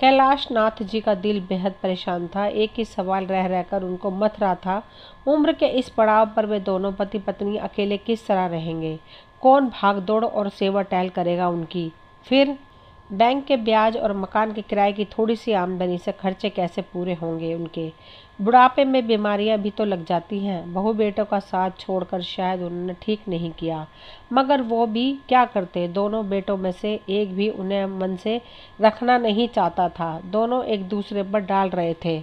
कैलाश नाथ जी का दिल बेहद परेशान था। एक ही सवाल रह रहकर उनको मथ रहा था। उम्र के इस पड़ाव पर वे दोनों पति पत्नी अकेले किस तरह रहेंगे? कौन भाग दौड़ और सेवा टहल करेगा उनकी? फिर बैंक के ब्याज और मकान के किराए की थोड़ी सी आमदनी से खर्चे कैसे पूरे होंगे उनके? बुढ़ापे में बीमारियां भी तो लग जाती हैं। बहू बेटों का साथ छोड़कर शायद उन्होंने ठीक नहीं किया, मगर वो भी क्या करते? दोनों बेटों में से एक भी उन्हें मन से रखना नहीं चाहता था। दोनों एक दूसरे पर डाल रहे थे।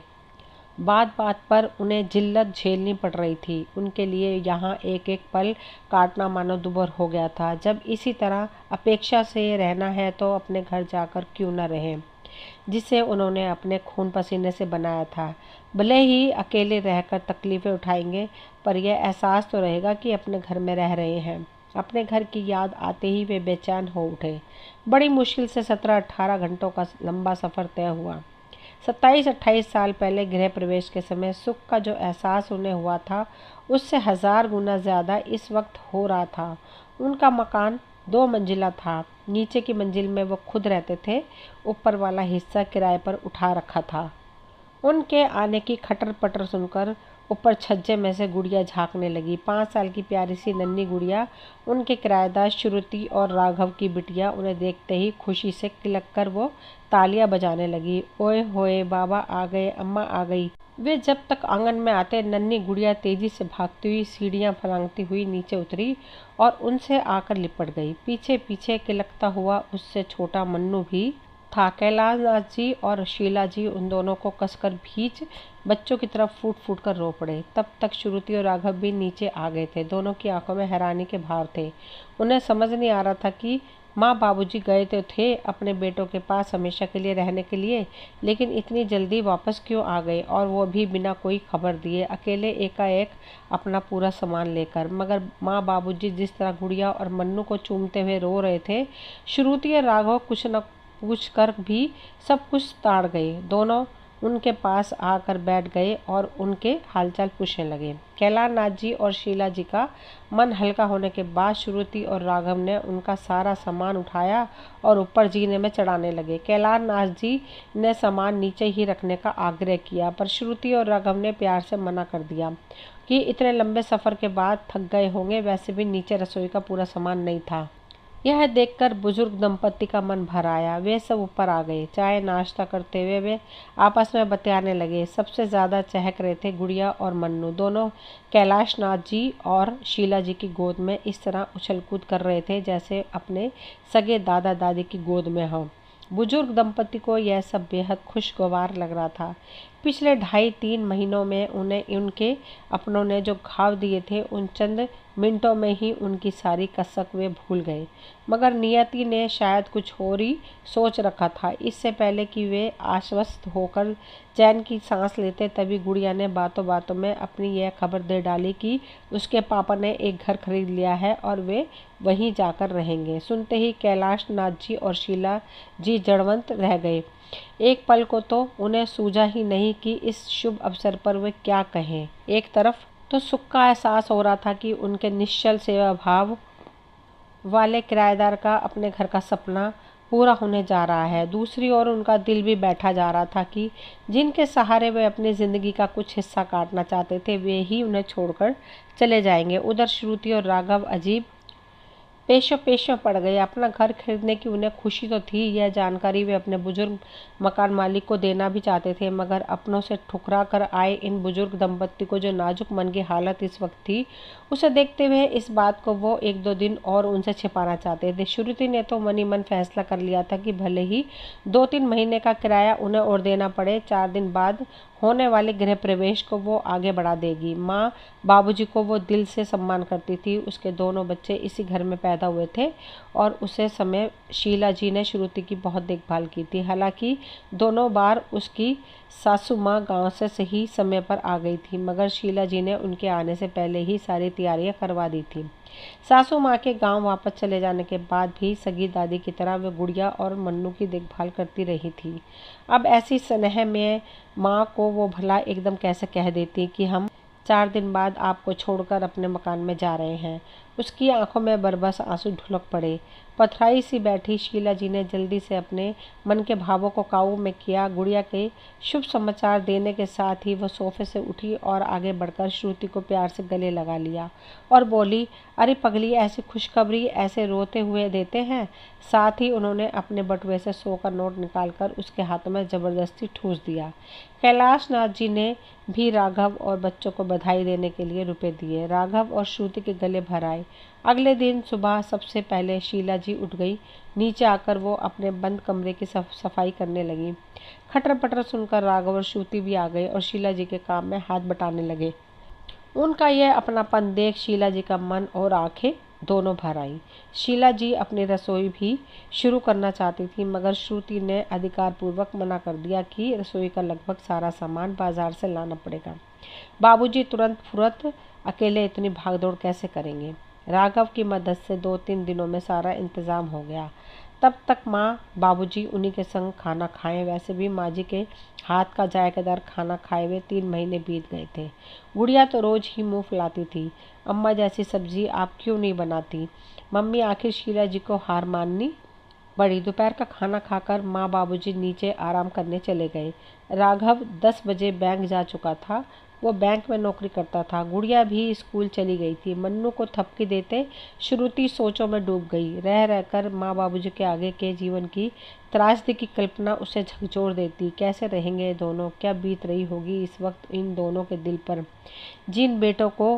बात बात पर उन्हें जिल्लत झेलनी पड़ रही थी। उनके लिए यहाँ एक एक पल काटना मानो दुभर हो गया था। जब इसी तरह अपेक्षा से रहना है तो अपने घर जाकर क्यों न रहें, जिसे उन्होंने अपने खून पसीने से बनाया था। भले ही अकेले रहकर तकलीफ़ें उठाएंगे, पर यह एहसास तो रहेगा कि अपने घर में रह रहे हैं। अपने घर की याद आते ही वे बेचैन हो उठे। बड़ी मुश्किल से 17-18 घंटों का लंबा सफ़र तय हुआ। 27-28 साल पहले गृह प्रवेश के समय सुख का जो एहसास उन्हें हुआ था, उससे 1000 गुना ज़्यादा इस वक्त हो रहा था। उनका मकान 2 मंजिला था। नीचे की मंजिल में वो खुद रहते थे, ऊपर वाला हिस्सा किराए पर उठा रखा था। उनके आने की खटर पटर सुनकर ऊपर छज्जे में से गुड़िया झांकने लगी। 5 साल की प्यारी सी नन्ही गुड़िया, उनके किराएदार श्रुति और राघव की बिटिया। उन्हें देखते ही खुशी से किलक कर वो तालियां बजाने लगी। ओए होए, बाबा आ गए, अम्मा आ गई। वे जब तक आंगन में आते, नन्ही गुड़िया तेजी से भागती हुई सीढ़ियां फलांगती हुई नीचे उतरी और उनसे आकर लिपट गई। पीछे पीछे किलकता हुआ उससे छोटा मन्नू भी था। कैलाश नाथ जी और शीला जी उन दोनों को कसकर भींच बच्चों की तरफ फूट फूट कर रो पड़े। तब तक श्रुति और राघव भी नीचे आ गए थे। दोनों की आंखों में हैरानी के भाव थे। उन्हें समझ नहीं आ रहा था कि माँ बाबूजी गए तो थे अपने बेटों के पास हमेशा के लिए रहने के लिए, लेकिन इतनी जल्दी वापस क्यों आ गए, और वो भी बिना कोई खबर दिए, अकेले एकाएक अपना पूरा सामान लेकर। मगर माँ बाबूजी जिस तरह गुड़िया और मन्नू को चूमते हुए रो रहे थे, श्रुति और राघव कुछ न पूछ कर भी सब कुछ ताड़ गए। दोनों उनके पास आकर बैठ गए और उनके हालचाल पूछने लगे। कैलाश नाथ जी और शीला जी का मन हल्का होने के बाद श्रुति और राघव ने उनका सारा सामान उठाया और ऊपर जीने में चढ़ाने लगे। कैलाश नाथ जी ने सामान नीचे ही रखने का आग्रह किया, पर श्रुति और राघव ने प्यार से मना कर दिया कि इतने लंबे सफ़र के बाद थक गए होंगे। वैसे भी नीचे रसोई का पूरा सामान नहीं था। यह देखकर बुजुर्ग दंपति का मन भर आया। वे सब ऊपर आ गए। चाय नाश्ता करते हुए वे आपस में बतियाने लगे। सबसे ज़्यादा चहक रहे थे गुड़िया और मन्नू। दोनों कैलाश नाथ जी और शीला जी की गोद में इस तरह उछल कूद कर रहे थे जैसे अपने सगे दादा दादी की गोद में हों। बुजुर्ग दंपति को यह सब बेहद खुशगवार लग रहा था। पिछले 2.5-3 महीनों में उन्हें उनके अपनों ने जो घाव दिए थे, उन चंद मिनटों में ही उनकी सारी कसक वे भूल गए। मगर नियति ने शायद कुछ और ही सोच रखा था। इससे पहले कि वे आश्वस्त होकर चैन की सांस लेते, तभी गुड़िया ने बातों बातों में अपनी यह खबर दे डाली कि उसके पापा ने एक घर खरीद लिया है और वे वहीं जाकर रहेंगे। सुनते ही कैलाश नाथ जी और शीला जी जड़वंत रह गए। एक पल को तो उन्हें सूझा ही नहीं कि इस शुभ अवसर पर वे क्या कहें। एक तरफ तो सुख का एहसास हो रहा था कि उनके निश्चल सेवा भाव वाले किराएदार का अपने घर का सपना पूरा होने जा रहा है। दूसरी ओर उनका दिल भी बैठा जा रहा था कि जिनके सहारे वे अपनी ज़िंदगी का कुछ हिस्सा काटना चाहते थे, वे ही उन्हें छोड़कर चले जाएंगे। उधर श्रुति और राघव अजीब पेशों पेशों पड़ गए। अपना घर खरीदने की उन्हें खुशी तो थी। यह जानकारी वे अपने बुजुर्ग मकान मालिक को देना भी चाहते थे, मगर अपनों से ठुकरा कर आए इन बुजुर्ग दंपति को जो नाजुक मन की हालत इस वक्त थी, उसे देखते हुए इस बात को वो 1-2 दिन और उनसे छिपाना चाहते थे। श्रुति ने तो मन ही मन फैसला कर लिया था कि भले ही 2-3 महीने का किराया उन्हें और देना पड़े, 4 दिन बाद होने वाले गृह प्रवेश को वो आगे बढ़ा देगी। माँ बाबूजी को वो दिल से सम्मान करती थी। उसके दोनों बच्चे इसी घर में पैदा हुए थे और उसे समय शीला जी ने श्रुति की बहुत देखभाल की थी। हालांकि दोनों बार उसकी सासू माँ गांव से सही समय पर आ गई थी, मगर शीला जी ने उनके आने से पहले ही सारी तैयारियां करवा दी थी। सासू माँ के गांव वापस चले जाने के बाद भी सगी दादी की तरह वे गुड़िया और मन्नू की देखभाल करती रही थी। अब ऐसी स्नेह में माँ को वो भला एकदम कैसे कह देती कि हम 4 दिन बाद आपको छोड़कर अपने मकान में जा रहे हैं। उसकी आंखों में बरबस आंसू ढुलक पड़े। पथराई सी बैठी शीला जी ने जल्दी से अपने मन के भावों को काबू में किया। गुड़िया के शुभ समाचार देने के साथ ही वह सोफे से उठी और आगे बढ़कर श्रुति को प्यार से गले लगा लिया और बोली, अरे पगली, ऐसी खुशखबरी ऐसे रोते हुए देते हैं। साथ ही उन्होंने अपने बटुए से 100 का नोट निकालकर उसके हाथों में जबरदस्ती ठूस दिया। कैलाश नाथ जी ने भी राघव और बच्चों को बधाई देने के लिए रुपए दिए। राघव और श्रुति के गले भर आए। अगले दिन सुबह सबसे पहले शीला जी उठ गई। नीचे आकर वो अपने बंद कमरे की सफाई करने लगी। खटर पटर सुनकर राघव और श्रुति भी आ गए और शीला जी के काम में हाथ बटाने लगे। उनका यह अपनापन देख शीला जी का मन और आंखें दोनों भर आई। शीला जी अपनी रसोई भी शुरू करना चाहती थी, मगर श्रुति ने अधिकारपूर्वक मना कर दिया कि रसोई का लगभग सारा सामान बाजार से लाना पड़ेगा। बाबूजी तुरंत फुरत अकेले इतनी भागदौड़ कैसे करेंगे। राघव की मदद से 2-3 दिनों में सारा इंतजाम हो गया। तब तक माँ बाबूजी उन्हीं के संग खाना खाएं। वैसे भी माँ जी के हाथ का जायकेदार खाना खाए हुए 3 महीने बीत गए थे। गुड़िया तो रोज ही मुंह फुलाती थी, अम्मा जैसी सब्जी आप क्यों नहीं बनाती। मम्मी आखिर शीला जी को हार माननी पड़ी। दोपहर का खाना खाकर माँ बाबूजी नीचे आराम करने चले गए। राघव 10 बजे बैंक जा चुका था। वो बैंक में नौकरी करता था। गुड़िया भी स्कूल चली गई थी। मन्नू को थपकी देते श्रुति सोचों में डूब गई। रह रहकर माँ बाबूजी के आगे के जीवन की त्रासदी की कल्पना उसे झकझोर देती। कैसे रहेंगे दोनों, क्या बीत रही होगी इस वक्त इन दोनों के दिल पर। जिन बेटों को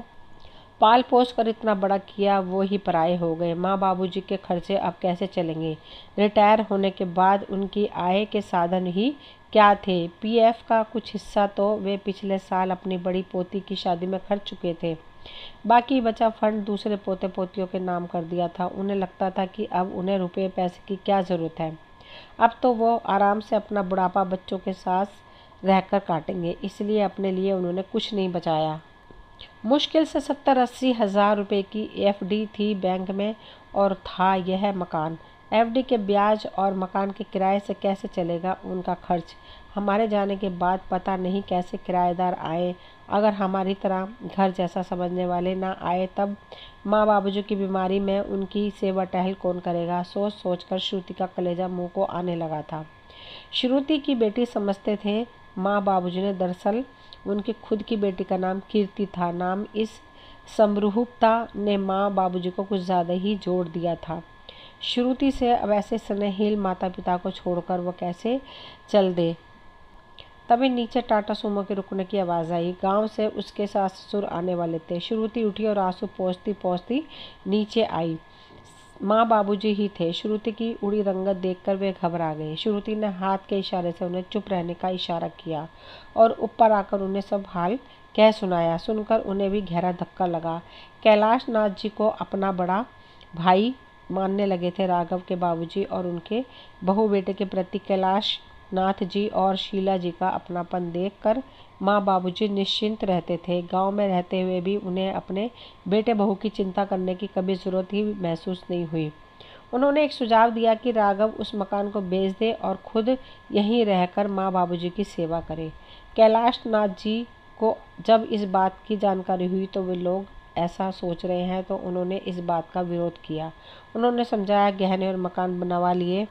पाल पोस कर इतना बड़ा किया वो ही पराये हो गए। माँ बाबूजी के खर्चे अब कैसे चलेंगे। रिटायर होने के बाद उनकी आय के साधन ही क्या थे। पीएफ का कुछ हिस्सा तो वे पिछले साल अपनी बड़ी पोती की शादी में खर्च चुके थे। बाकी बचा फंड दूसरे पोते पोतियों के नाम कर दिया था। उन्हें लगता था कि अब उन्हें रुपये पैसे की क्या ज़रूरत है। अब तो वो आराम से अपना बुढ़ापा बच्चों के साथ रहकर काटेंगे। इसलिए अपने लिए उन्होंने कुछ नहीं बचाया। मुश्किल से 70-80 हज़ार रुपये की एफडी थी बैंक में और था यह मकान। एफडी के ब्याज और मकान के किराए से कैसे चलेगा उनका खर्च। हमारे जाने के बाद पता नहीं कैसे किराएदार आए। अगर हमारी तरह घर जैसा समझने वाले ना आए तब माँ बाबूजी की बीमारी में उनकी सेवा टहल कौन करेगा। सोच सोच कर श्रुति का कलेजा मुंह को आने लगा था। श्रुति की बेटी समझते थे माँ बाबूजी ने, दरअसल उनकी खुद की बेटी का नाम कीर्ति था। नाम इस समरूपता ने माँ बाबूजी को कुछ ज़्यादा ही जोड़ दिया था। श्रुति से अब ऐसे स्नेहिल माता पिता को छोड़कर वो कैसे चल दे। तभी नीचे टाटा सुमो के रुकने की आवाज़ आई। गांव से उसके सास ससुर आने वाले थे। श्रुति उठी और आंसू पोंछती पोंछती नीचे आई। माँ बाबूजी ही थे। श्रुति की उड़ी रंगत देखकर वे घबरा गए। श्रुति ने हाथ के इशारे से उन्हें चुप रहने का इशारा किया और ऊपर आकर उन्हें सब हाल कह सुनाया। सुनकर उन्हें भी गहरा धक्का लगा। कैलाश नाथ जी को अपना बड़ा भाई मानने लगे थे राघव के बाबूजी और उनके बहू बेटे के प्रति कैलाश नाथ जी और शीला जी का अपनापन देखकर माँ बाबूजी निश्चिंत रहते थे। गांव में रहते हुए भी उन्हें अपने बेटे बहू की चिंता करने की कभी ज़रूरत ही महसूस नहीं हुई। उन्होंने एक सुझाव दिया कि राघव उस मकान को बेच दे और खुद यहीं रहकर माँ बाबूजी की सेवा करे। कैलाश नाथ जी को जब इस बात की जानकारी हुई तो वे लोग ऐसा सोच रहे हैं तो उन्होंने इस बात का विरोध किया। उन्होंने समझाया, गहने और मकान बनवा लिए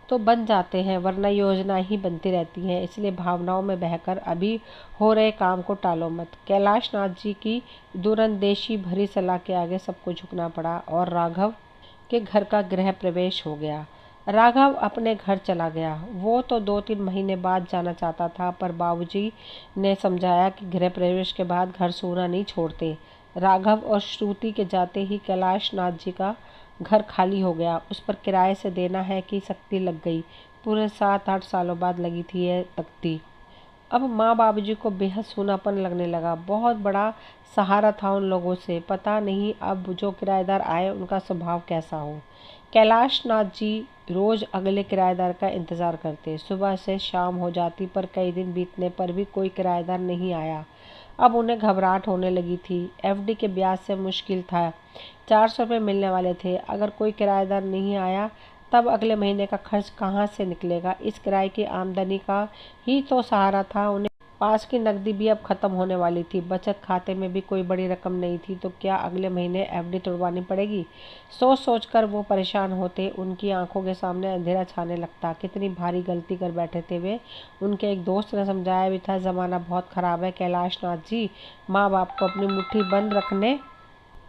तो बन जाते हैं, वरना योजना ही बनती रहती है। इसलिए भावनाओं में बहकर अभी हो रहे काम को टालो मत। कैलाश नाथ जी की दूरंदेशी भरी सलाह के आगे सबको झुकना पड़ा और राघव के घर का गृह प्रवेश हो गया। राघव अपने घर चला गया। वो तो 2-3 महीने बाद जाना चाहता था, पर बाबूजी ने समझाया कि गृह प्रवेश के बाद घर सूना नहीं छोड़ते। राघव और श्रुति के जाते ही कैलाश नाथ जी का घर खाली हो गया। उस पर किराए से देना है कि सख्ती लग गई। पूरे 7-8 सालों बाद लगी थी यह तख्ती। अब माँ बाबूजी को बेहद सूनापन लगने लगा। बहुत बड़ा सहारा था उन लोगों से। पता नहीं अब जो किराएदार आए उनका स्वभाव कैसा हो। कैलाश नाथ जी रोज अगले किराएदार का इंतज़ार करते। सुबह से शाम हो जाती पर कई दिन बीतने पर भी कोई किराएदार नहीं आया। अब उन्हें घबराहट होने लगी थी। एफडी के ब्याज से मुश्किल था। 400 रुपये मिलने वाले थे। अगर कोई किराएदार नहीं आया तब अगले महीने का खर्च कहाँ से निकलेगा। इस किराए की आमदनी का ही तो सहारा था उन्हें। पास की नकदी भी अब खत्म होने वाली थी। बचत खाते में भी कोई बड़ी रकम नहीं थी, तो क्या अगले महीने एफडी तोड़वानी पड़ेगी? सोच सोच कर वो परेशान होते। उनकी आंखों के सामने अंधेरा छाने लगता। कितनी भारी गलती कर बैठे थे वे। उनके एक दोस्त ने समझाया भी था, ज़माना बहुत ख़राब है कैलाश नाथ जी, माँ बाप को अपनी मुट्ठी बंद रखने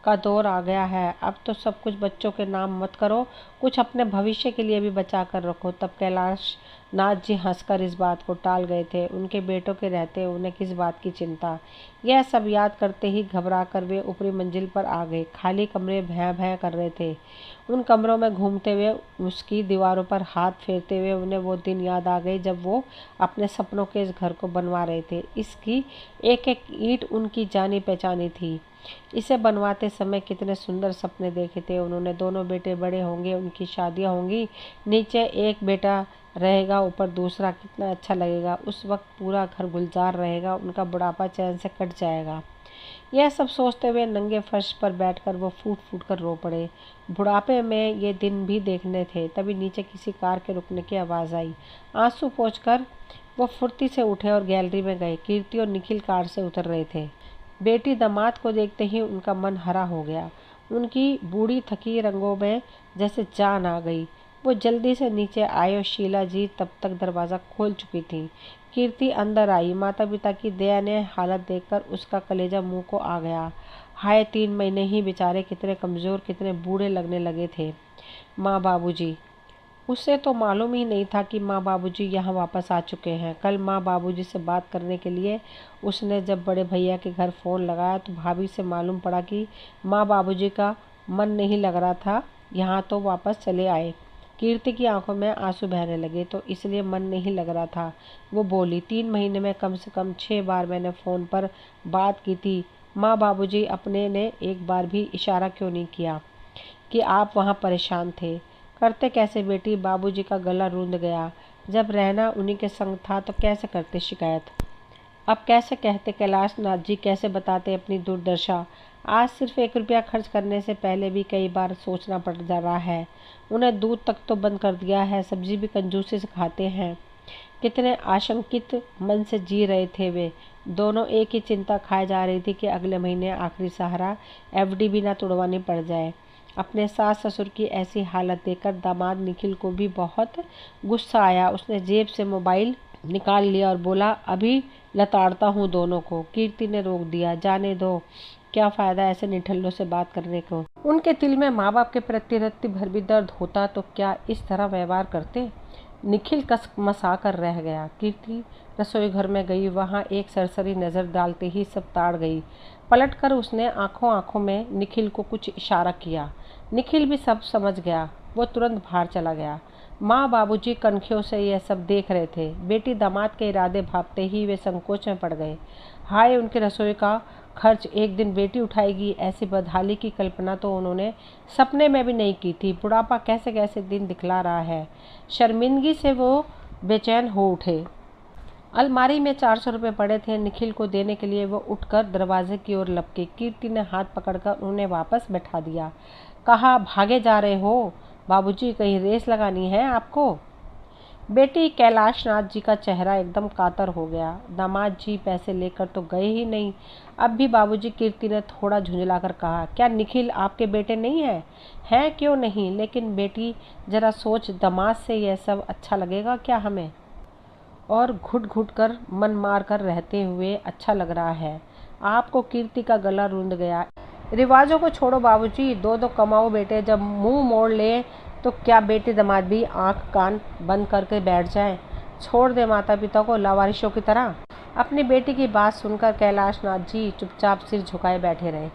का दौर आ गया है। अब तो सब कुछ बच्चों के नाम मत करो, कुछ अपने भविष्य के लिए भी बचा कर रखो। तब कैलाश नाथ जी हंसकर इस बात को टाल गए थे। उनके बेटों के रहते उन्हें किस बात की चिंता। यह सब याद करते ही घबरा कर वे ऊपरी मंजिल पर आ गए। खाली कमरे भैं भैं कर रहे थे। उन कमरों में घूमते हुए, उसकी दीवारों पर हाथ फेरते हुए उन्हें वो दिन याद आ गए जब वो अपने सपनों के इस घर को बनवा रहे थे। इसकी एक एक ईंट उनकी जानी पहचानी थी। इसे बनवाते समय कितने सुंदर सपने देखे थे उन्होंने। दोनों बेटे बड़े होंगे, उनकी शादियां होंगी, नीचे एक बेटा रहेगा, ऊपर दूसरा, कितना अच्छा लगेगा। उस वक्त पूरा घर गुलजार रहेगा, उनका बुढ़ापा चैन से कट जाएगा। यह सब सोचते हुए नंगे फर्श पर बैठकर वो फूट फूट कर रो पड़े। बुढ़ापे में ये दिन भी देखने थे। तभी नीचे किसी कार के रुकने की आवाज़ आई। आंसू पोंछकर वो फुर्ती से उठे और गैलरी में गए। कीर्ति और निखिल कार से उतर रहे थे। बेटी दामाद को देखते ही उनका मन हरा हो गया। उनकी बूढ़ी थकी रंगों में जैसे जान आ गई। वो जल्दी से नीचे आए और शीला जी तब तक दरवाज़ा खोल चुकी थीं। कीर्ति अंदर आई। माता पिता की दयनीय हालत देखकर उसका कलेजा मुंह को आ गया। हाय, 3 महीने ही बेचारे कितने कमज़ोर, कितने बूढ़े लगने लगे थे। माँ बाबूजी। उसे तो मालूम ही नहीं था कि माँ बाबूजी यहाँ वापस आ चुके हैं। कल माँ बाबूजी से बात करने के लिए उसने जब बड़े भैया के घर फ़ोन लगाया तो भाभी से मालूम पड़ा कि माँ बाबूजी का मन नहीं लग रहा था, यहाँ तो वापस चले आए। कीर्ति की आंखों में आंसू बहने लगे। तो इसलिए मन नहीं लग रहा था, वो बोली। 3 महीने में कम से कम 6 बार मैंने फ़ोन पर बात की थी। माँ बाबूजी अपने ने एक बार भी इशारा क्यों नहीं किया कि आप वहाँ परेशान थे? करते कैसे बेटी? बाबूजी का गला रूंध गया। जब रहना उन्हीं के संग था तो कैसे करते शिकायत? अब कैसे कहते कैलाश नाथ जी, कैसे बताते अपनी दुर्दशा? आज सिर्फ 1 रुपया खर्च करने से पहले भी कई बार सोचना पड़ जा रहा है। उन्हें दूध तक तो बंद कर दिया है, सब्जी भी कंजूसी से खाते हैं। कितने आशंकित मन से जी रहे थे वे दोनों। एक ही चिंता खाए जा रही थी कि अगले महीने आखिरी सहारा एफडी भी ना तुड़वानी पड़ जाए। अपने सास ससुर की ऐसी हालत देखकर दामाद निखिल को भी बहुत गुस्सा आया। उसने जेब से मोबाइल निकाल लिया और बोला, अभी लताड़ता हूँ दोनों को। कीर्ति ने रोक दिया। जाने दो, क्या फ़ायदा ऐसे निठल्लों से बात करने को। उनके दिल में माँ बाप के प्रति रत्ती भर भी दर्द होता तो क्या इस तरह व्यवहार करते? निखिल कसमसा कर रह गया। कीर्ति रसोई घर में गई। वहाँ एक सरसरी नज़र डालते ही सब ताड़ गई। पलटकर उसने आंखों आंखों में निखिल को कुछ इशारा किया। निखिल भी सब समझ गया। वो तुरंत बाहर चला गया। माँ बाबूजी कनखियों से यह सब देख रहे थे। बेटी दामाद के इरादे भापते ही वे संकोच में पड़ गए। हाय, उनके रसोई का खर्च एक दिन बेटी उठाएगी, ऐसी बदहाली की कल्पना तो उन्होंने सपने में भी नहीं की थी। बुढ़ापा कैसे कैसे दिन दिखला रहा है। शर्मिंदगी से वो बेचैन हो उठे। अलमारी में 400 रुपये पड़े थे। निखिल को देने के लिए वो उठकर दरवाजे की ओर लपके। कीर्ति ने हाथ पकड़कर उन्हें वापस बैठा दिया। कहा, भागे जा रहे हो बाबूजी, कहीं रेस लगानी है आपको? बेटी कैलाश नाथ जी का चेहरा एकदम कातर हो गया। दामाद जी पैसे लेकर तो गए ही नहीं, अब भी बाबूजी? कीर्ति ने थोड़ा झुंझलाकर कहा। क्या निखिल आपके बेटे नहीं हैं? हैं, क्यों नहीं, लेकिन बेटी जरा सोच, दामाद से यह सब अच्छा लगेगा क्या हमें? और घुट घुट कर मन मार कर रहते हुए अच्छा लग रहा है आपको? कीर्ति का गला रूंध गया। रिवाजों को छोड़ो बाबूजी, 2-2 कमाओ बेटे। जब मुंह मोड़ ले तो क्या बेटी दामाद भी आंख कान बंद करके बैठ जाएं? छोड़ दे माता पिता को लावारिशों की तरह। अपनी बेटी की बात सुनकर कैलाश नाथ जी चुपचाप सिर झुकाए बैठे रहे।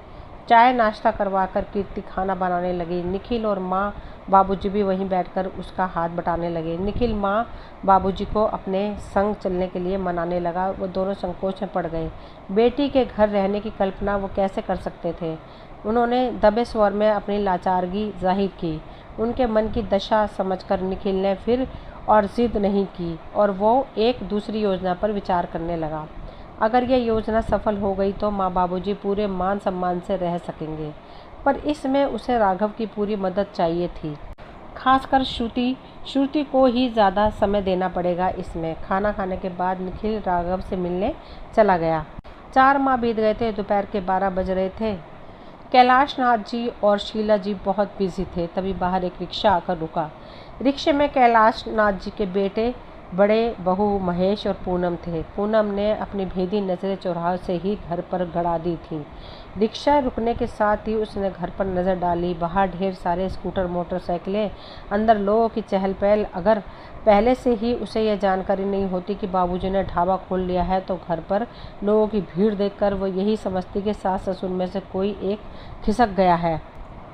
चाय नाश्ता करवाकर कीर्ति खाना बनाने लगी। निखिल और माँ बाबूजी भी वहीं बैठकर उसका हाथ बटाने लगे। निखिल माँ बाबूजी को अपने संग चलने के लिए मनाने लगा। वो दोनों संकोच में पड़ गए। बेटी के घर रहने की कल्पना वो कैसे कर सकते थे? उन्होंने दबे स्वर में अपनी लाचारगी जाहिर की। उनके मन की दशा समझकर निखिल ने फिर और जिद नहीं की और वो एक दूसरी योजना पर विचार करने लगा। अगर यह योजना सफल हो गई तो माँ बाबूजी पूरे मान सम्मान से रह सकेंगे, पर इसमें उसे राघव की पूरी मदद चाहिए थी। खासकर श्रुति को ही ज़्यादा समय देना पड़ेगा इसमें। खाना खाने के बाद निखिल राघव से मिलने चला गया। 4 माह बीत गए थे। दोपहर के 12 बज रहे थे। कैलाश नाथ जी और शीला जी बहुत बिजी थे। तभी बाहर एक रिक्शा आकर रुका। रिक्शे में कैलाश नाथ जी के बेटे बड़े बहू महेश और पूनम थे। पूनम ने अपनी भेदी नज़रें चौराहे से ही घर पर गड़ा दी थी। रिक्शा रुकने के साथ ही उसने घर पर नज़र डाली। बाहर ढेर सारे स्कूटर, मोटरसाइकिलें, अंदर लोगों की चहल पहल। अगर पहले से ही उसे यह जानकारी नहीं होती कि बाबूजी ने ढाबा खोल लिया है तो घर पर लोगों की भीड़ देखकर वो यही समझती कि सास ससुर में से कोई एक खिसक गया है।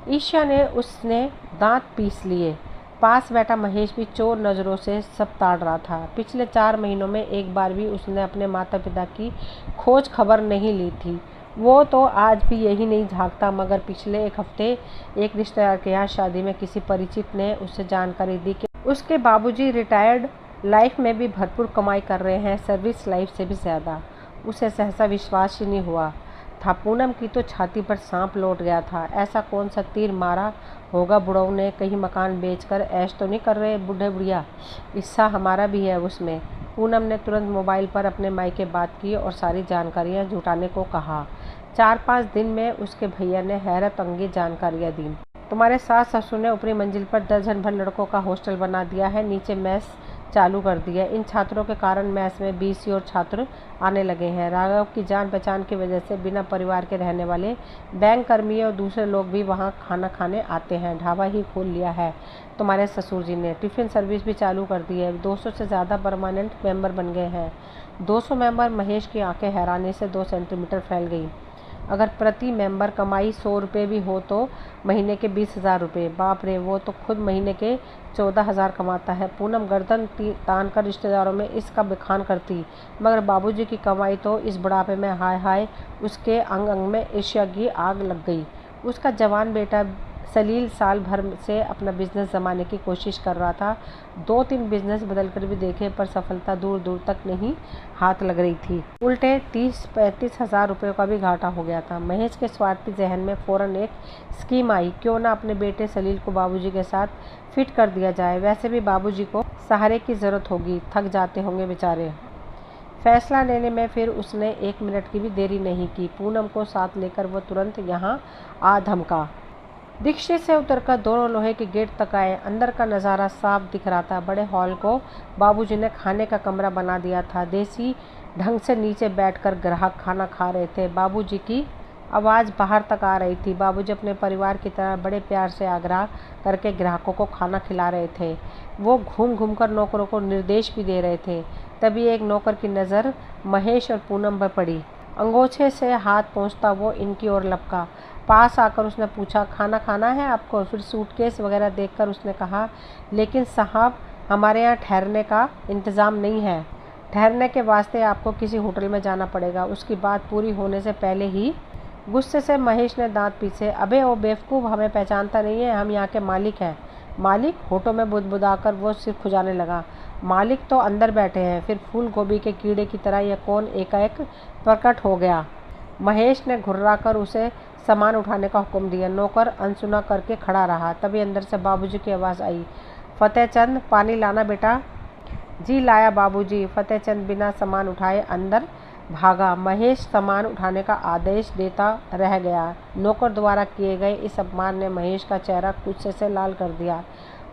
ईशा ने उसने दांत पीस लिए। पास बैठा महेश भी चोर नज़रों से सब ताड़ रहा था। पिछले 4 महीनों में एक बार भी उसने अपने माता पिता की खोज खबर नहीं ली थी। वो तो आज भी यही नहीं झांकता, मगर पिछले 1 हफ्ते एक रिश्तेदार के यहाँ शादी में किसी परिचित ने उसे जानकारी दी कि उसके बाबूजी रिटायर्ड लाइफ में भी भरपूर कमाई कर रहे हैं, सर्विस लाइफ से भी ज़्यादा। उसे सहसा विश्वास ही नहीं हुआ था। पूनम की तो छाती पर सांप लौट गया था। ऐसा कौन सा तीर मारा होगा बुढ़ऊ ने? कहीं मकान बेचकर ऐश तो नहीं कर रहे बूढ़े बुढ़िया? हिस्सा हमारा भी है उसमें। पूनम ने तुरंत मोबाइल पर अपने मायके बात की और सारी जानकारियां जुटाने को कहा। 4-5 दिन में उसके भैया ने हैरत अंगेज जानकारियां दी। तुम्हारे सास ससुर ने ऊपरी मंजिल पर दर्जन भर लड़कों का हॉस्टल बना दिया है, नीचे मेस चालू कर दिया। इन छात्रों के कारण मेस में 20 और छात्र आने लगे हैं। राघव की जान पहचान की वजह से बिना परिवार के रहने वाले बैंक कर्मी और दूसरे लोग भी वहां खाना खाने आते हैं। ढाबा ही खोल लिया है तुम्हारे ससुर जी ने। टिफ़िन सर्विस भी चालू कर दी है। 200 से ज़्यादा परमानेंट मेंबर बन गए हैं। 200 मेंबर? महेश की आंखें हैरानी से 2 सेंटीमीटर फैल गई। अगर प्रति मेंबर कमाई 100 रुपये भी हो तो महीने के 20,000 रुपये। बाप रे, वो तो खुद महीने के 14,000 कमाता है। पूनम गर्दन तान कर रिश्तेदारों में इसका बखान करती, मगर बाबूजी की कमाई तो इस बुढ़ापे में हाय हाय। उसके अंग अंग में ईर्ष्या की आग लग गई। उसका जवान बेटा सलील साल भर से अपना बिजनेस जमाने की कोशिश कर रहा था। 2-3 बिजनेस बदल कर भी देखे, पर सफलता दूर दूर तक नहीं हाथ लग रही थी। उल्टे 30-35 हज़ार रुपये का भी घाटा हो गया था। महेश के स्वार्थी जहन में फौरन एक स्कीम आई, क्यों ना अपने बेटे सलील को बाबूजी के साथ फिट कर दिया जाए। वैसे भी बाबूजी को सहारे की ज़रूरत होगी, थक जाते होंगे बेचारे। फैसला लेने में फिर उसने 1 मिनट की भी देरी नहीं की। पूनम को साथ लेकर वो तुरंत यहाँ आ धमका। रिक्शे से उतरकर दोनों लोहे के गेट तक आए। अंदर का नज़ारा साफ दिख रहा था। बड़े हॉल को बाबूजी ने खाने का कमरा बना दिया था। देसी ढंग से नीचे बैठकर ग्राहक खाना खा रहे थे। बाबूजी की आवाज़ बाहर तक आ रही थी। बाबूजी अपने परिवार की तरह बड़े प्यार से आग्रह करके ग्राहकों को खाना खिला रहे थे। वो घूम घूम कर नौकरों को निर्देश भी दे रहे थे। तभी एक नौकर की नज़र महेश और पूनम पर पड़ी। अंगोछे से हाथ पहुँचता वो इनकी ओर लपका। पास आकर उसने पूछा, खाना खाना है आपको? फिर सूटकेस वगैरह देखकर उसने कहा, लेकिन साहब हमारे यहाँ ठहरने का इंतज़ाम नहीं है। ठहरने के वास्ते आपको किसी होटल में जाना पड़ेगा। उसकी बात पूरी होने से पहले ही गुस्से से महेश ने दांत पीसे। अबे ओ बेवकूफ़, हमें पहचानता नहीं है? हम यहाँ के मालिक हैं। मालिक? होठों में बुदबुदाकर वो सिर खुजाने लगा। मालिक तो अंदर बैठे हैं। फिर फूल गोभी के कीड़े की तरह यह कौन एकाएक प्रकट हो गया? महेश ने घुर्राकर उसे सामान उठाने का हुक्म दिया। नौकर अनसुना करके खड़ा रहा। तभी अंदर से बाबूजी की आवाज़ आई, फतेहचंद पानी लाना बेटा। जी लाया बाबूजी। फतेहचंद बिना सामान उठाए अंदर भागा। महेश सामान उठाने का आदेश देता रह गया। नौकर द्वारा किए गए इस अपमान ने महेश का चेहरा गुस्से से लाल कर दिया।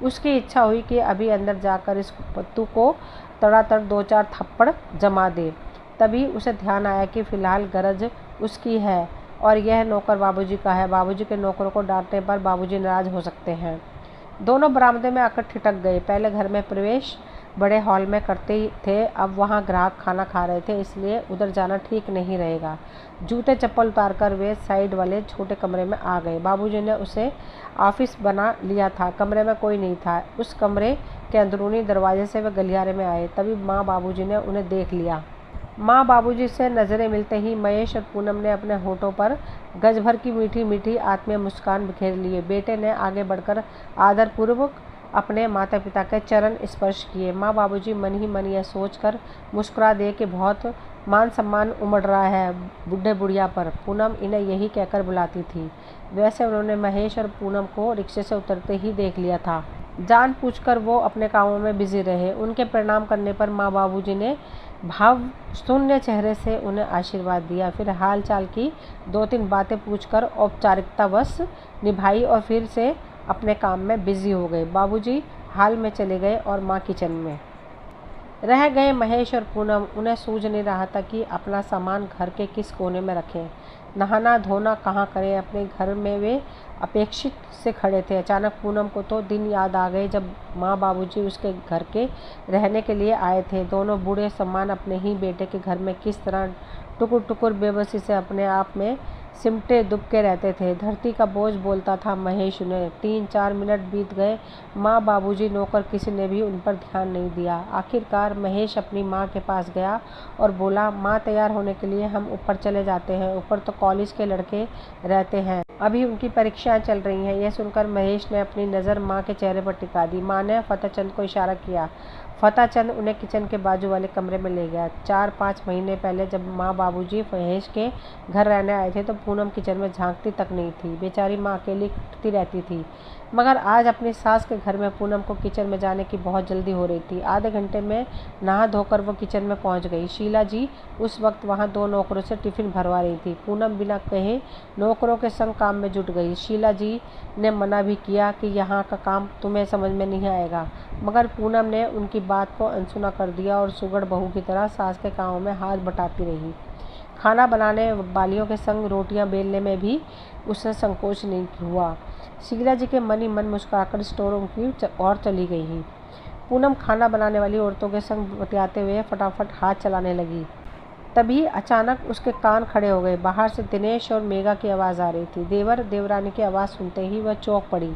उसकी इच्छा हुई कि अभी अंदर जाकर इस पत्तू को तड़ातड़ 2-4 थप्पड़ जमा दे। तभी उसे ध्यान आया कि फिलहाल गरज उसकी है और यह नौकर बाबूजी का है। बाबूजी के नौकरों को डांटने पर बाबूजी नाराज हो सकते हैं। दोनों बरामदे में आकर ठिठक गए। पहले घर में प्रवेश बड़े हॉल में करते थे, अब वहाँ ग्राहक खाना खा रहे थे, इसलिए उधर जाना ठीक नहीं रहेगा। जूते चप्पल उतारकर वे साइड वाले छोटे कमरे में आ गए। बाबूजी ने उसे ऑफिस बना लिया था। कमरे में कोई नहीं था। उस कमरे के अंदरूनी दरवाजे से वे गलियारे में आए। तभी माँ बाबूजी ने उन्हें देख लिया। माँ बाबूजी से नज़रें मिलते ही महेश और पूनम ने अपने होठों पर गज भर की मीठी मीठी आत्मीय मुस्कान बिखेर लिए। बेटे ने आगे बढ़कर आदरपूर्वक अपने माता पिता के चरण स्पर्श किए। माँ बाबूजी मन ही मन यह सोचकर मुस्कुरा दे कि बहुत मान सम्मान उमड़ रहा है बूढ़े बुढ़िया पर। पूनम इन्हें यही कहकर बुलाती थी। वैसे उन्होंने महेश और पूनम को रिक्शे से उतरते ही देख लिया था। जानबूझकर वो अपने कामों में बिजी रहे। उनके प्रणाम करने पर माँ बाबूजी ने भाव शून्य चेहरे से उन्हें आशीर्वाद दिया। फिर हाल चाल की 2-3 बातें पूछकर औपचारिकतावश निभाई और फिर से अपने काम में बिजी हो गए। बाबूजी हाल में चले गए और माँ किचन में रह गए। महेश और पूनम, उन्हें सूझ नहीं रहा था कि अपना सामान घर के किस कोने में रखें, नहाना धोना कहाँ करें। अपने घर में वे अपेक्षित से खड़े थे। अचानक पूनम को तो दिन याद आ गए जब माँ बाबूजी उसके घर के रहने के लिए आए थे। दोनों बूढ़े समान अपने ही बेटे के घर में किस तरह टुकुर टुकुर बेबसी से अपने आप में सिमटे दुबके रहते थे। धरती का बोझ बोलता था महेश उन्हें। 3-4 मिनट बीत गए। माँ बाबूजी नौकर किसी ने भी उन पर ध्यान नहीं दिया। आखिरकार महेश अपनी माँ के पास गया और बोला, माँ तैयार होने के लिए हम ऊपर चले जाते हैं। ऊपर तो कॉलेज के लड़के रहते हैं, अभी उनकी परीक्षाएं चल रही हैं। यह सुनकर महेश ने अपनी नज़र माँ के चेहरे पर टिका दी। माँ ने फतेहचंद को इशारा किया। फतेहचंद उन्हें किचन के बाजू वाले कमरे में ले गया। 4-5 महीने पहले जब माँ बाबूजी महेश के घर रहने आए थे तो पूनम किचन में झांकती तक नहीं थी। बेचारी माँ अकेली खटती रहती थी। मगर आज अपनी सास के घर में पूनम को किचन में जाने की बहुत जल्दी हो रही थी। आधे घंटे में नहा धोकर वो किचन में पहुंच गई। शीला जी उस वक्त वहां 2 नौकरों से टिफिन भरवा रही थी। पूनम बिना कहे नौकरों के संग काम में जुट गई। शीला जी ने मना भी किया कि यहाँ का काम तुम्हें समझ में नहीं आएगा, मगर पूनम ने उनकी बात को अनसुना कर दिया और सुगड़ बहू की तरह सास के कामों में हाथ बटाती रही। खाना बनाने वालियों के संग रोटियां बेलने में भी उससे संकोच नहीं हुआ। शीला जी के मन ही मन मुस्कुराकर स्टोर रूम की ओर चली गई। पूनम खाना बनाने वाली औरतों के संग बतियाते हुए फटाफट हाथ चलाने लगी। तभी अचानक उसके कान खड़े हो गए। बाहर से दिनेश और मेघा की आवाज़ आ रही थी। देवर देवरानी की आवाज़ सुनते ही वह चौंक पड़ी।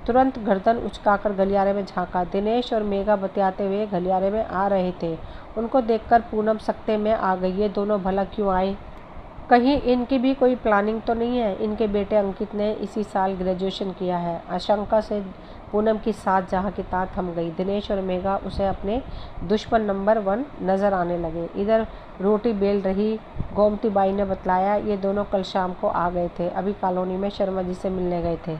तुरंत गर्दन उचकाकर गलियारे में झांका। दिनेश और मेघा बतियाते हुए गलियारे में आ रहे थे। उनको देखकर पूनम सकते में आ गई। ये दोनों भला क्यों आए? कहीं इनकी भी कोई प्लानिंग तो नहीं है? इनके बेटे अंकित ने इसी साल ग्रेजुएशन किया है। आशंका से पूनम की सांस जहाँ की तहाँ थम गई। दिनेश और मेघा उसे अपने दुश्मन नंबर 1 नजर आने लगे। इधर रोटी बेल रही गोमती बाई ने बतलाया, ये दोनों कल शाम को आ गए थे। अभी कॉलोनी में शर्मा जी से मिलने गए थे।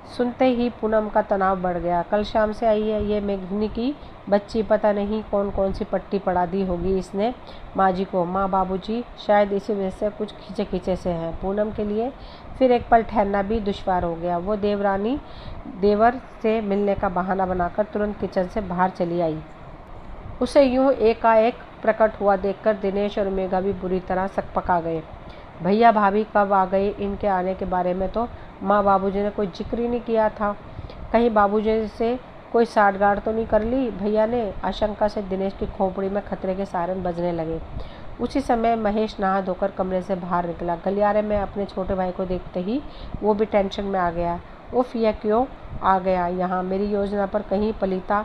सुनते ही पूनम का तनाव बढ़ गया। कल शाम से आई है ये मेघनी की बच्ची, पता नहीं कौन कौन सी पट्टी पड़ा दी होगी इसने माँ जी को। माँ बाबूजी शायद इसी वजह से कुछ खींचे खींचे से हैं। पूनम के लिए फिर एक पल ठहरना भी दुश्वार हो गया। वो देवरानी देवर से मिलने का बहाना बनाकर तुरंत किचन से बाहर चली आई। उसे यूं एकाएक प्रकट हुआ देखकर दिनेश और मेघा भी बुरी तरह सकपका गए। भैया भाभी कब आ गए? इनके आने के बारे में तो माँ बाबूजी ने कोई जिक्र ही नहीं किया था। कहीं बाबूजी से कोई साठगांठ तो नहीं कर ली भैया ने? आशंका से दिनेश की खोपड़ी में खतरे के सायरन बजने लगे। उसी समय महेश नहा धोकर कमरे से बाहर निकला। गलियारे में अपने छोटे भाई को देखते ही वो भी टेंशन में आ गया। उफ, यह क्यों आ गया यहाँ? मेरी योजना पर कहीं पलीता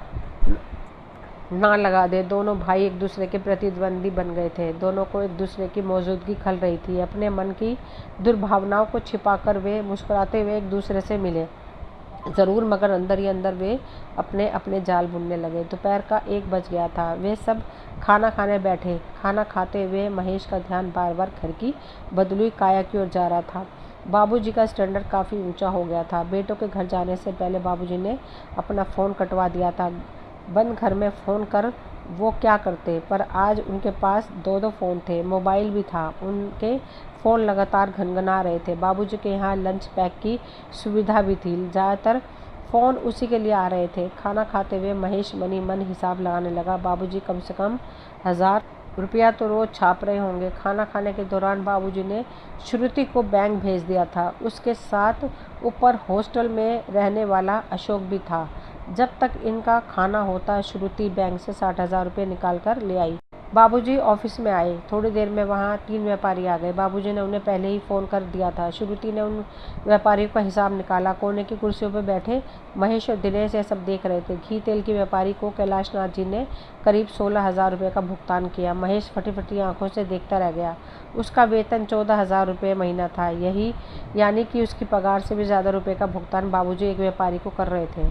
ना लगा दे। दोनों भाई एक दूसरे के प्रतिद्वंदी बन गए थे। दोनों को एक दूसरे की मौजूदगी खल रही थी। अपने मन की दुर्भावनाओं को छिपाकर वे मुस्कुराते हुए एक दूसरे से मिले ज़रूर, मगर अंदर ही अंदर वे अपने अपने जाल बुनने लगे। दोपहर का 1 बज गया था। वे सब खाना खाने बैठे। खाना खाते हुए महेश का ध्यान बार बार घर की बदलुई काया की ओर जा रहा था। बाबूजी का स्टैंडर्ड काफ़ी ऊंचा हो गया था। बेटों के घर जाने से पहले बाबूजी ने अपना फ़ोन कटवा दिया था। बंद घर में फ़ोन कर वो क्या करते, पर आज उनके पास 2-2 फ़ोन थे, मोबाइल भी था। उनके फ़ोन लगातार घनघना रहे थे। बाबूजी के यहाँ लंच पैक की सुविधा भी थी। ज़्यादातर फ़ोन उसी के लिए आ रहे थे। खाना खाते हुए महेश मनी मन हिसाब लगाने लगा। बाबूजी कम से कम 1000 रुपया तो रोज़ छाप रहे होंगे। खाना खाने के दौरान बाबूजी ने श्रुति को बैंक भेज दिया था। उसके साथ ऊपर हॉस्टल में रहने वाला अशोक भी था। जब तक इनका खाना होता श्रुति बैंक से 60,000 रुपये निकाल कर ले आई। बाबूजी ऑफिस में आए। थोड़ी देर में वहाँ 3 व्यापारी आ गए। बाबूजी ने उन्हें पहले ही फ़ोन कर दिया था। श्रुति ने उन व्यापारियों का हिसाब निकाला। कोने की कुर्सियों पर बैठे महेश और दिनेश ये सब देख रहे थे। घी तेल के व्यापारी को कैलाश नाथ जी ने करीब 16,000 रुपये का भुगतान किया। महेश फटी फटी आंखों से देखता रह गया। उसका वेतन 14,000 रुपये महीना था। यही यानी कि उसकी पगार से भी ज़्यादा रुपये का भुगतान बाबूजी एक व्यापारी को कर रहे थे,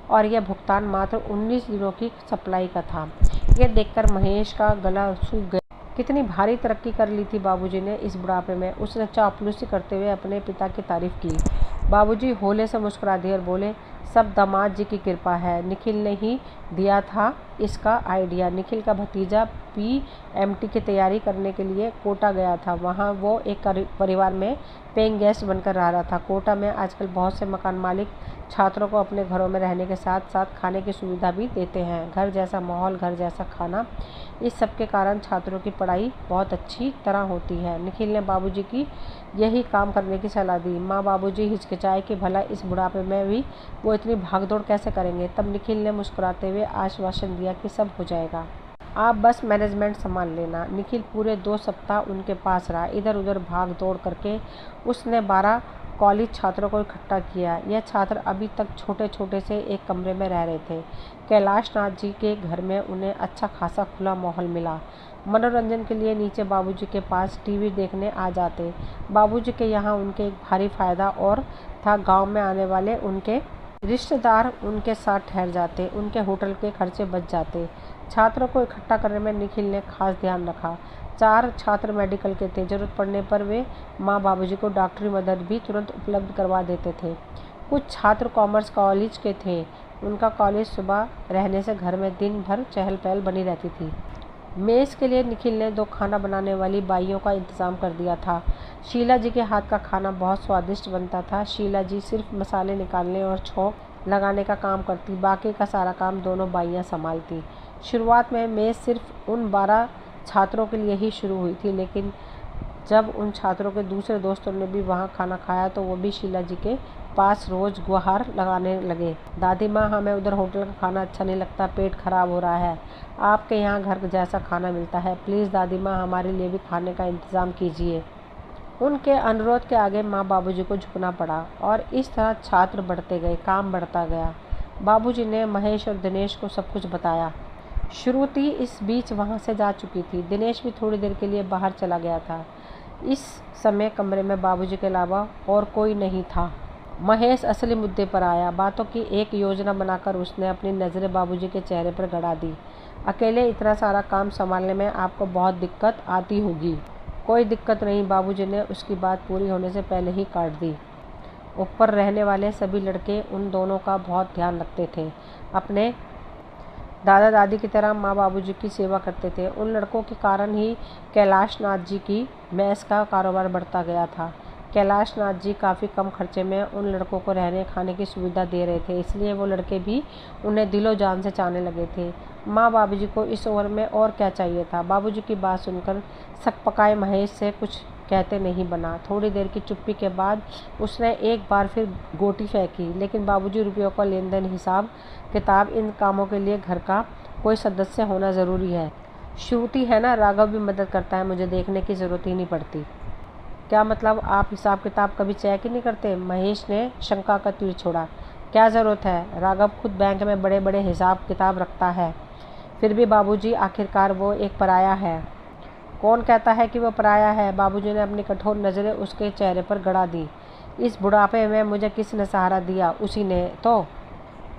और यह भुगतान मात्र 19 दिनों की सप्लाई का था। यह देखकर महेश का गला सूख गया। कितनी भारी तरक्की कर ली थी बाबूजी ने इस बुढ़ापे में। उसने चापलूसी करते हुए अपने पिता की तारीफ की। बाबूजी होले से मुस्कुरा दिए और बोले, सब दामाद जी की कृपा है। निखिल ने ही दिया था इसका आइडिया। निखिल का भतीजा PMT की तैयारी करने के लिए कोटा गया था। वहाँ वो एक परिवार में पेइंग गेस्ट बनकर रह रहा था। कोटा में आजकल बहुत से मकान मालिक छात्रों को अपने घरों में रहने के साथ साथ खाने की सुविधा भी देते हैं। घर जैसा माहौल, घर जैसा खाना, इस सब के कारण छात्रों की पढ़ाई बहुत अच्छी तरह होती है। निखिल ने बाबूजी की यही काम करने की सलाह दी। माँ बाबूजी हिचकिचाए कि भला इस बुढ़ापे में भी वो इतनी भागदौड़ कैसे करेंगे। तब निखिल ने मुस्कुराते हुए आश्वासन दिया कि सब हो जाएगा, आप बस मैनेजमेंट संभाल लेना। निखिल पूरे 2 सप्ताह उनके पास रहा। इधर उधर भाग दौड़ करके उसने 12 कॉलेज छात्रों को इकट्ठा किया। यह छात्र अभी तक छोटे छोटे से एक कमरे में रह रहे थे। कैलाश नाथ जी के घर में उन्हें अच्छा खासा खुला माहौल मिला। मनोरंजन के लिए नीचे बाबूजी के पास टीवी देखने आ जाते। बाबूजी के यहाँ उनके एक भारी फायदा और था, गांव में आने वाले उनके रिश्तेदार उनके साथ ठहर जाते, उनके होटल के खर्चे बच जाते। छात्रों को इकट्ठा करने में निखिल ने खास ध्यान रखा। 4 छात्र मेडिकल के थे। जरूरत पड़ने पर वे माँ बाबूजी को डॉक्टरी मदद भी तुरंत उपलब्ध करवा देते थे। कुछ छात्र कॉमर्स कॉलेज के थे। उनका कॉलेज सुबह रहने से घर में दिन भर चहल पहल बनी रहती थी। मेस के लिए निखिल ने 2 खाना बनाने वाली बाइयों का इंतजाम कर दिया था। शीला जी के हाथ का खाना बहुत स्वादिष्ट बनता था। शीला जी सिर्फ मसाले निकालने और छौंक लगाने का काम करती, बाकी का सारा काम दोनों बाइयां संभालती। शुरुआत में मेस सिर्फ उन 12 छात्रों के लिए ही शुरू हुई थी, लेकिन जब उन छात्रों के दूसरे दोस्तों ने भी वहाँ खाना खाया तो वो भी शीला जी के पास रोज़ गुहार लगाने लगे। दादी माँ, हमें उधर होटल का खाना अच्छा नहीं लगता, पेट खराब हो रहा है। आपके यहाँ घर जैसा खाना मिलता है, प्लीज़ दादी माँ हमारे लिए भी खाने का इंतज़ाम कीजिए। उनके अनुरोध के आगे माँ बाबूजी को झुकना पड़ा और इस तरह छात्र बढ़ते गए, काम बढ़ता गया। बाबूजी ने महेश और दिनेश को सब कुछ बताया। श्रुति इस बीच वहाँ से जा चुकी थी। दिनेश भी थोड़ी देर के लिए बाहर चला गया था। इस समय कमरे में बाबूजी के अलावा और कोई नहीं था। महेश असली मुद्दे पर आया। बातों की एक योजना बनाकर उसने अपनी नज़रें बाबूजी के चेहरे पर गड़ा दी। अकेले इतना सारा काम संभालने में आपको बहुत दिक्कत आती होगी। कोई दिक्कत नहीं, बाबूजी ने उसकी बात पूरी होने से पहले ही काट दी। ऊपर रहने वाले सभी लड़के उन दोनों का बहुत ध्यान रखते थे। अपने दादा दादी की तरह माँ बाबूजी की सेवा करते थे। उन लड़कों के कारण ही कैलाश नाथ जी की मेस का कारोबार बढ़ता गया था। कैलाश नाथ जी काफ़ी कम खर्चे में उन लड़कों को रहने खाने की सुविधा दे रहे थे, इसलिए वो लड़के भी उन्हें दिलो जान से चाहने लगे थे। माँ बाबूजी को इस उम्र में और क्या चाहिए था। बाबूजी की बात सुनकर सकपकाए महेश से कुछ कहते नहीं बना। थोड़ी देर की चुप्पी के बाद उसने एक बार फिर गोटी फेंकी, लेकिन बाबूजी, रुपयों का लेन देन, हिसाब किताब, इन कामों के लिए घर का कोई सदस्य होना ज़रूरी है। श्रुति है ना, राघव भी मदद करता है, मुझे देखने की ज़रूरत ही नहीं पड़ती। क्या मतलब, आप हिसाब किताब कभी चेक ही नहीं करते? महेश ने शंका का तीर छोड़ा। क्या ज़रूरत है, राघव खुद बैंक में बड़े बड़े हिसाब किताब रखता है। फिर भी बाबूजी, आखिरकार वो एक पराया है। कौन कहता है कि वो पराया है? बाबूजी ने अपनी कठोर नज़रें उसके चेहरे पर गड़ा दी। इस बुढ़ापे में मुझे किसने सहारा दिया? उसी ने तो।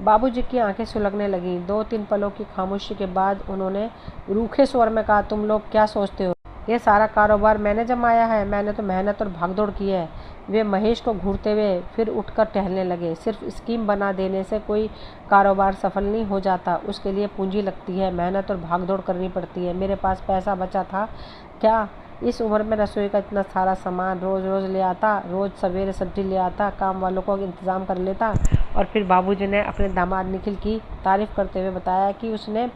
बाबूजी की आंखें सुलगने लगीं। 2-3 पलों की खामोशी के बाद उन्होंने रूखे स्वर में कहा, तुम लोग क्या सोचते हो, ये सारा कारोबार मैंने जमाया है? मैंने तो मेहनत और भागदौड़ की है। वे महेश को घूरते हुए फिर उठकर टहलने लगे। सिर्फ स्कीम बना देने से कोई कारोबार सफल नहीं हो जाता, उसके लिए पूंजी लगती है, मेहनत और भागदौड़ करनी पड़ती है। मेरे पास पैसा बचा था क्या? इस उम्र में रसोई का इतना सारा सामान रोज़ रोज़ ले आता, रोज़ सवेरे सब्जी ले आता, काम वालों को इंतज़ाम कर लेता। और फिर बाबूजी ने अपने दामाद निखिल की तारीफ़ करते हुए बताया कि उसने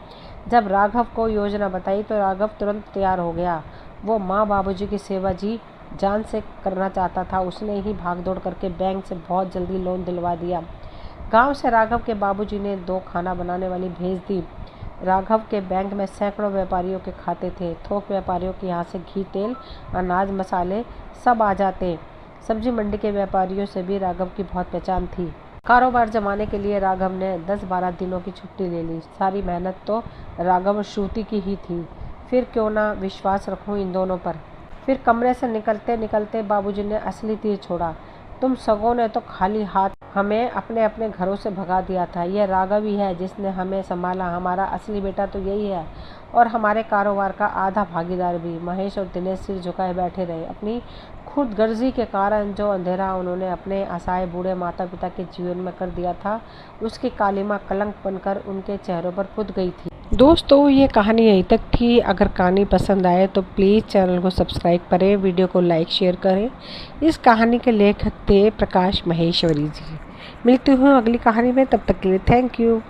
जब राघव को योजना बताई तो राघव तुरंत तैयार हो गया। वो माँ बाबूजी की सेवा जी जान से करना चाहता था। उसने ही भागदौड़ करके बैंक से बहुत जल्दी लोन दिलवा दिया। गांव से राघव के बाबूजी ने 2 खाना बनाने वाली भेज दी। राघव के बैंक में सैकड़ों व्यापारियों के खाते थे। थोक व्यापारियों के यहाँ से घी, तेल, अनाज, मसाले सब आ जाते। सब्जी मंडी के व्यापारियों से भी राघव की बहुत पहचान थी। कारोबार जमाने के लिए राघव ने 10-12 दिनों की छुट्टी ले ली। सारी मेहनत तो राघव और श्रुति की ही थी। फिर क्यों ना विश्वास रखूं इन दोनों पर। फिर कमरे से निकलते निकलते बाबूजी ने असली तीर छोड़ा। तुम सगों ने तो खाली हाथ हमें अपने अपने घरों से भगा दिया था। यह राघव ही है जिसने हमें संभाला। हमारा असली बेटा तो यही है और हमारे कारोबार का आधा भागीदार भी। महेश और दिनेश सिर झुकाए बैठे रहे। अपनी खुदगर्जी के कारण जो अंधेरा उन्होंने अपने असहाय बूढ़े माता पिता के जीवन में कर दिया था, उसकी कालिमा कलंक बनकर उनके चेहरों पर पुत गई थी। दोस्तों, ये कहानी यहीं तक थी। अगर कहानी पसंद आए तो प्लीज़ चैनल को सब्सक्राइब करें, वीडियो को लाइक शेयर करें। इस कहानी के लेखक थे प्रकाश महेश्वरी जी। मिलती हूँ अगली कहानी में, तब तक के लिए थैंक यू।